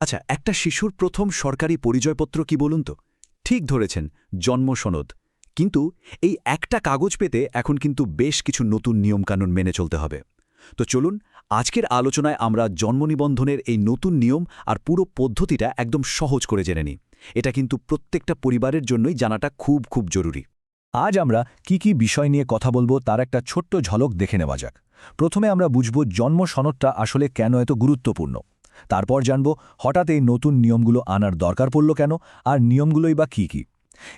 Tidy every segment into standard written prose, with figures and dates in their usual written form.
আচ্ছা, একটা শিশুর প্রথম সরকারি পরিচয়পত্র কি বলুন তো? ঠিক ধরেছেন, জন্ম সনদ। কিন্তু এই একটা কাগজ পেতে এখন কিন্তু বেশ কিছু নতুন নিয়মকানুন মেনে চলতে হবে। তো চলুন, আজকের আলোচনায় আমরা জন্ম নিবন্ধনের এই নতুন নিয়ম আর পুরো পদ্ধতিটা একদম সহজ করে জেনে নিই। এটা কিন্তু প্রত্যেকটা পরিবারের জন্যই জানাটা খুব খুব জরুরি। আজ আমরা কি বিষয় নিয়ে কথা বলবো তার একটা ছোট্ট ঝলক দেখে নেওয়া যাক। প্রথমে আমরা বুঝব জন্ম সনদটা আসলে কেন এত গুরুত্বপূর্ণ। তারপর জানব হঠাৎ এই নতুন নিয়মগুলো আনার দরকার পড়ল কেন, আর নিয়মগুলোই বা কি।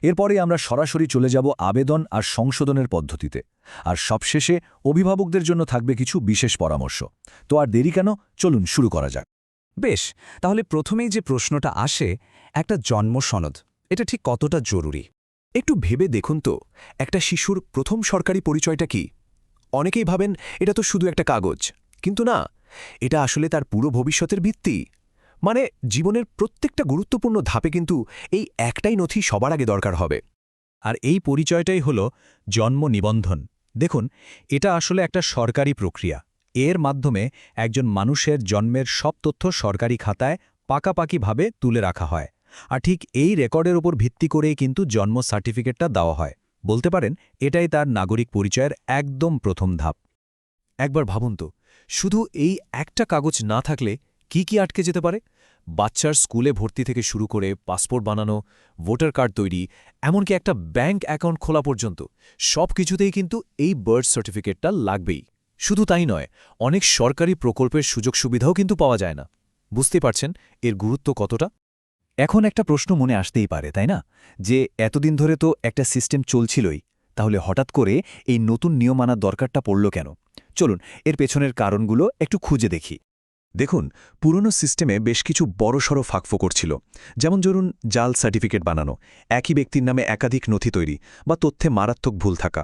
এরপরে আমরা সরাসরি চলে যাব আবেদন আর সংশোধনের পদ্ধতিতে। আর সবশেষে অভিভাবকদের জন্য থাকবে কিছু বিশেষ পরামর্শ। তো আর দেরি কেন, চলুন শুরু করা যাক। বেশ, তাহলে প্রথমেই যে প্রশ্নটা আসে, একটা জন্ম সনদ এটা ঠিক কতটা জরুরি? একটু ভেবে দেখুন তো, একটা শিশুর প্রথম সরকারি পরিচয়টা কি? অনেকেই ভাবেন এটা তো শুধু একটা কাগজ, কিন্তু না, এটা আসলে তার পুরো ভবিষ্যতের ভিত্তি। মানে জীবনের প্রত্যেকটা গুরুত্বপূর্ণ ধাপে কিন্তু এই একটাই নথি সবার আগে দরকার হবে। আর এই পরিচয়টাই হল জন্ম নিবন্ধন। দেখুন, এটা আসলে একটা সরকারি প্রক্রিয়া। এর মাধ্যমে একজন মানুষের জন্মের সব তথ্য সরকারি খাতায় পাকাপাকিভাবে তুলে রাখা হয়। আর ঠিক এই রেকর্ডের উপর ভিত্তি করেই কিন্তু জন্ম সার্টিফিকেটটা দেওয়া হয়। বলতে পারেন এটাই তার নাগরিক পরিচয়ের একদম প্রথম ধাপ। একবার ভাবুন তো, শুধু এই একটা কাগজ না থাকলে কি আটকে যেতে পারে? বাচ্চার স্কুলে ভর্তি থেকে শুরু করে পাসপোর্ট বানানো, ভোটার কার্ড তৈরি, এমনকি একটা ব্যাঙ্ক অ্যাকাউন্ট খোলা পর্যন্ত সব কিছুতেই কিন্তু এই বার্থ সার্টিফিকেটটা লাগবেই। শুধু তাই নয়, অনেক সরকারি প্রকল্পের সুযোগ সুবিধাও কিন্তু পাওয়া যায় না। বুঝতে পারছেন এর গুরুত্ব কতটা? এখন একটা প্রশ্ন মনে আসতেই পারে, তাই না? যে এতদিন ধরে তো একটা সিস্টেম চলছিলই, তাহলে হঠাৎ করে এই নতুন নিয়ম আনার দরকারটা পড়ল কেন? চলুন এর পেছনের কারণগুলো একটু খুঁজে দেখি। দেখুন, পুরনো সিস্টেমে বেশ কিছু বড়সড় ফাঁকফোকর ছিল। যেমন ধরুন, জাল সার্টিফিকেট বানানো, একই ব্যক্তির নামে একাধিক নথি তৈরি, বা তথ্যে মারাত্মক ভুল থাকা।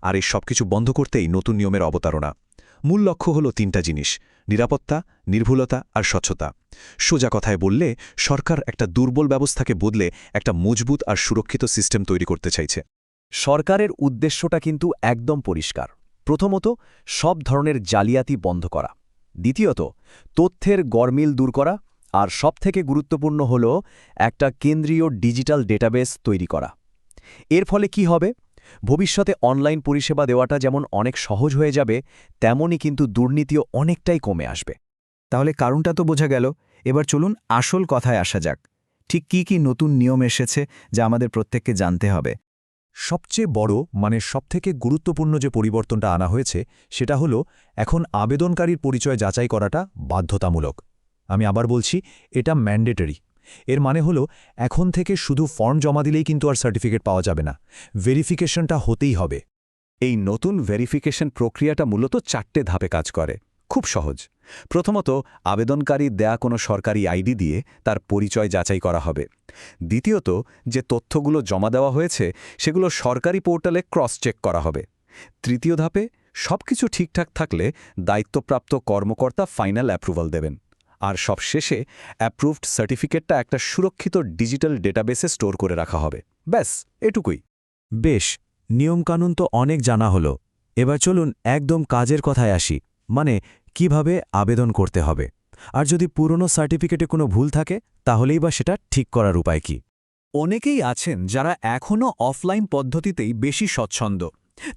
আর এই সবকিছু বন্ধ করতেই নতুন নিয়মের অবতারণা। মূল লক্ষ্য হল তিনটা জিনিস: নিরাপত্তা, নির্ভুলতা আর স্বচ্ছতা। সোজা কথায় বললে, সরকার একটা দুর্বল ব্যবস্থাকে বদলে একটা মজবুত আর সুরক্ষিত সিস্টেম তৈরি করতে চাইছে। সরকারের উদ্দেশ্যটা কিন্তু একদম পরিষ্কার। প্রথমত, সব ধরনের জালিয়াতি বন্ধ করা। দ্বিতীয়ত, তথ্যের গরমিল দূর করা। আর সবথেকে গুরুত্বপূর্ণ হল একটা কেন্দ্রীয় ডিজিটাল ডেটাবেস তৈরি করা। এর ফলে কি হবে? ভবিষ্যতে অনলাইন পরিষেবা দেওয়াটা যেমন অনেক সহজ হয়ে যাবে, তেমনই কিন্তু দুর্নীতিও অনেকটাই কমে আসবে। তাহলে কারণটা তো বোঝা গেল। এবার চলুন আসল কথায় আসা যাক। ঠিক কি নতুন নিয়ম এসেছে যা আমাদের প্রত্যেককে জানতে হবে? সবচেয়ে বড়, সবথেকে গুরুত্বপূর্ণ যে পরিবর্তনটা আনা হয়েছে, সেটা হলো এখন আবেদনকারীর পরিচয় যাচাই করাটা বাধ্যতামূলক। আমি আবার বলছি, এটা ম্যান্ডেটরি। এর মানে হলো, এখন থেকে শুধু ফর্ম জমা দিলেই কিন্তু আর সার্টিফিকেট পাওয়া যাবে না, ভেরিফিকেশনটা হতেই হবে। এই নতুন ভেরিফিকেশন প্রক্রিয়াটা মূলত 4টে ধাপে কাজ করে। খুব সহজ। প্রথমত, আবেদনকারী দেয়া কোনো সরকারি আইডি দিয়ে তার পরিচয় যাচাই করা হবে। দ্বিতীয়ত, যে তথ্যগুলো জমা দেওয়া হয়েছে সেগুলো সরকারি পোর্টালে ক্রস চেক করা হবে। তৃতীয় ধাপে সবকিছু ঠিকঠাক থাকলে দায়িত্বপ্রাপ্ত কর্মকর্তা ফাইনাল অ্যাপ্রুভাল দেবেন। আর সবশেষে অ্যাপ্রুভড সার্টিফিকেটটা একটা সুরক্ষিত ডিজিটাল ডেটাবেসে স্টোর করে রাখা হবে। ব্যাস, এটুকুই। বেশ, নিয়মকানুন তো অনেক জানা হলো। এবার চলুন একদম কাজের কথায় আসি। মানে কিভাবে আবেদন করতে হবে। আর যদি পুরনো সার্টিফিকেটে কোনো ভুল থাকে, তাহলেই বা সেটা ঠিক করার উপায় কি? অনেকেই আছেন যারা এখনও অফলাইন পদ্ধতিতেই বেশি স্বচ্ছন্দ।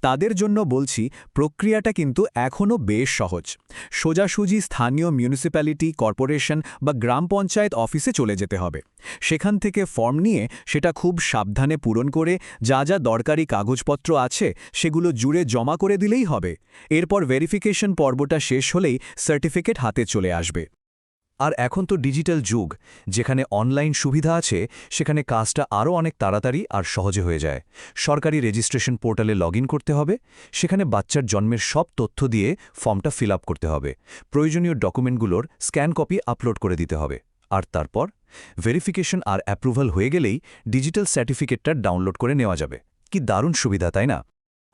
তাদের জন্য বলছি, প্রক্রিয়াটা কিন্তু এখনও বেশ সহজ। সোজাসুজি স্থানীয় মিউনিসিপ্যালিটি, কর্পোরেশন বা গ্রাম পঞ্চায়েত অফিসে চলে যেতে হবে। সেখান থেকে ফর্ম নিয়ে সেটা খুব সাবধানে পূরণ করে যা দরকারি কাগজপত্র আছে সেগুলো জুড়ে জমা করে দিলেই হবে। এরপর ভেরিফিকেশন পর্বটা শেষ হলেই সার্টিফিকেট হাতে চলে আসবে। আর এখন তো ডিজিটাল যুগ, যেখানে অনলাইন সুবিধা আছে, সেখানে কাজটা আরও অনেক তাড়াতাড়ি আর সহজে হয়ে যায়। সরকারি রেজিস্ট্রেশন পোর্টালে লগইন করতে হবে, সেখানে বাচ্চার জন্মের সব তথ্য দিয়ে ফর্মটা ফিল আপ করতে হবে। প্রয়োজনীয় ডকুমেন্টগুলোর স্ক্যান কপি আপলোড করে দিতে হবে। আর তারপর ভেরিফিকেশন আর অ্যাপ্রুভাল হয়ে গেলেই ডিজিটাল সার্টিফিকেটটা ডাউনলোড করে নেওয়া যাবে। কি দারুণ সুবিধা, তাই না?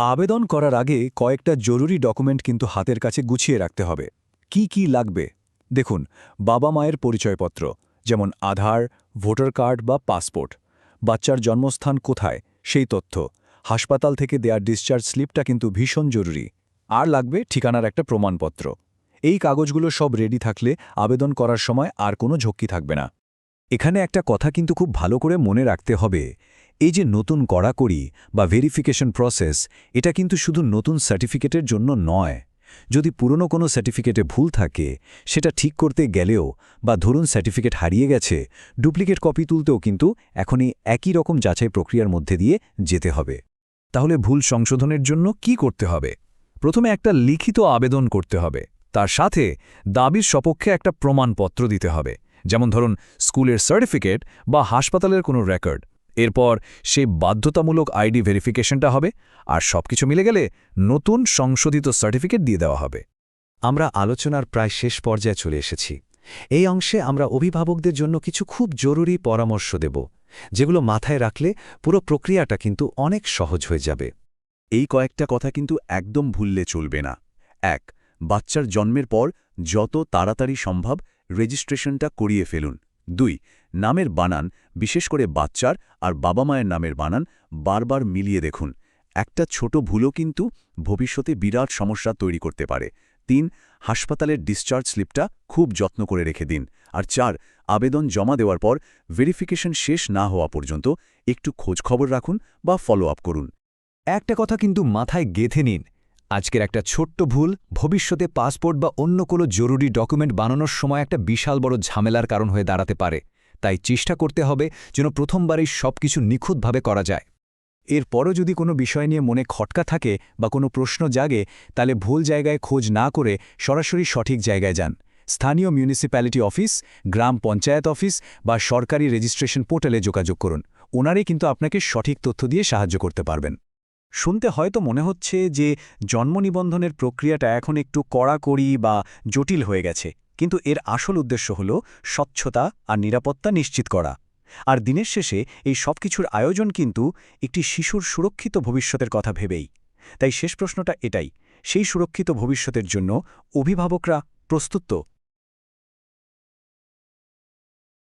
আবেদন করার আগে কয়েকটা জরুরি ডকুমেন্ট কিন্তু হাতের কাছে গুছিয়ে রাখতে হবে। কি লাগবে? দেখুন, বাবা মায়ের পরিচয়পত্র, যেমন আধার, ভোটার কার্ড বা পাসপোর্ট। বাচ্চার জন্মস্থান কোথায় সেই তথ্য। হাসপাতাল থেকে দেয়া ডিসচার্জ স্লিপটা কিন্তু ভীষণ জরুরি। আর লাগবে ঠিকানার একটা প্রমাণপত্র। এই কাগজগুলো সব রেডি থাকলে আবেদন করার সময় আর কোনো ঝক্কি থাকবে না। এখানে একটা কথা কিন্তু খুব ভালো করে মনে রাখতে হবে, এই যে নতুন কড়াকড়ি বা ভেরিফিকেশন প্রসেস, এটা কিন্তু শুধু নতুন সার্টিফিকেটের জন্য নয়। যদি পুরনো কোনো সার্টিফিকেটে ভুল থাকে, সেটা ঠিক করতে গেলেও বা ধরুন সার্টিফিকেট হারিয়ে গেছে, ডুপ্লিকেট কপি তুলতেও কিন্তু এখনই একই রকম যাচাই প্রক্রিয়ার মধ্যে দিয়ে যেতে হবে। তাহলে ভুল সংশোধনের জন্য কি করতে হবে? প্রথমে একটা লিখিত আবেদন করতে হবে, তার সাথে দাবির সপক্ষে একটা প্রমাণপত্র দিতে হবে, যেমন ধরুন স্কুলের সার্টিফিকেট বা হাসপাতালের কোনো রেকর্ড। এরপর সেই বাধ্যতামূলক আইডি ভেরিফিকেশনটা হবে, আর সবকিছু মিলে গেলে নতুন সংশোধিত সার্টিফিকেট দিয়ে দেওয়া হবে। আমরা আলোচনার প্রায় শেষ পর্যায়ে চলে এসেছি। এই অংশে আমরা অভিভাবকদের জন্য কিছু খুব জরুরি পরামর্শ দেব, যেগুলো মাথায় রাখলে পুরো প্রক্রিয়াটা কিন্তু অনেক সহজ হয়ে যাবে। এই কয়েকটা কথা কিন্তু একদম ভুললে চলবে না। ১. বাচ্চার জন্মের পর যত তাড়াতাড়ি সম্ভব রেজিস্ট্রেশনটা করিয়ে ফেলুন। ২. নামের বানান, বিশেষ করে বাচ্চার আর বাবা মায়ের নামের বানান বারবার মিলিয়ে দেখুন। একটা ছোট ভুলও কিন্তু ভবিষ্যতে বিরাট সমস্যা তৈরি করতে পারে। ৩. হাসপাতালের ডিসচার্জ স্লিপটা খুব যত্ন করে রেখে দিন। আর ৪. আবেদন জমা দেওয়ার পর ভেরিফিকেশন শেষ না হওয়া পর্যন্ত একটু খোঁজখবর রাখুন বা ফলো আপ করুন। একটা কথা কিন্তু মাথায় গেঁথে নিন, আজকের একটা ছোট্ট ভুল ভবিষ্যতে পাসপোর্ট বা অন্য কোনো জরুরি ডকুমেন্ট বানানোর সময় একটা বিশাল বড় ঝামেলার কারণ হয়ে দাঁড়াতে পারে। তাই চেষ্টা করতে হবে যেন প্রথমবারেই সবকিছু নিখুঁতভাবে করা যায়। এরপরও যদি কোনো বিষয় নিয়ে মনে খটকা থাকে বা কোনো প্রশ্ন জাগে, তাহলে ভুল জায়গায় খোঁজ না করে সরাসরি সঠিক জায়গায় যান। স্থানীয় মিউনিসিপ্যালিটি অফিস, গ্রাম পঞ্চায়েত অফিস বা সরকারি রেজিস্ট্রেশন পোর্টালে যোগাযোগ করুন। ওনারাই কিন্তু আপনাকে সঠিক তথ্য দিয়ে সাহায্য করতে পারবেন। শুনতে হয়তো মনে হচ্ছে যে জন্ম নিবন্ধনের প্রক্রিয়াটা এখন একটু কড়াকড়ি বা জটিল হয়ে গেছে, কিন্তু এর আসল উদ্দেশ্য হল স্বচ্ছতা আর নিরাপত্তা নিশ্চিত করা। আর দিনের শেষে এই সব কিছুর আয়োজন কিন্তু একটি শিশুর সুরক্ষিত ভবিষ্যতের কথা ভেবেই। তাই শেষ প্রশ্নটা এটাই, সেই সুরক্ষিত ভবিষ্যতের জন্য অভিভাবকরা প্রস্তুত তো?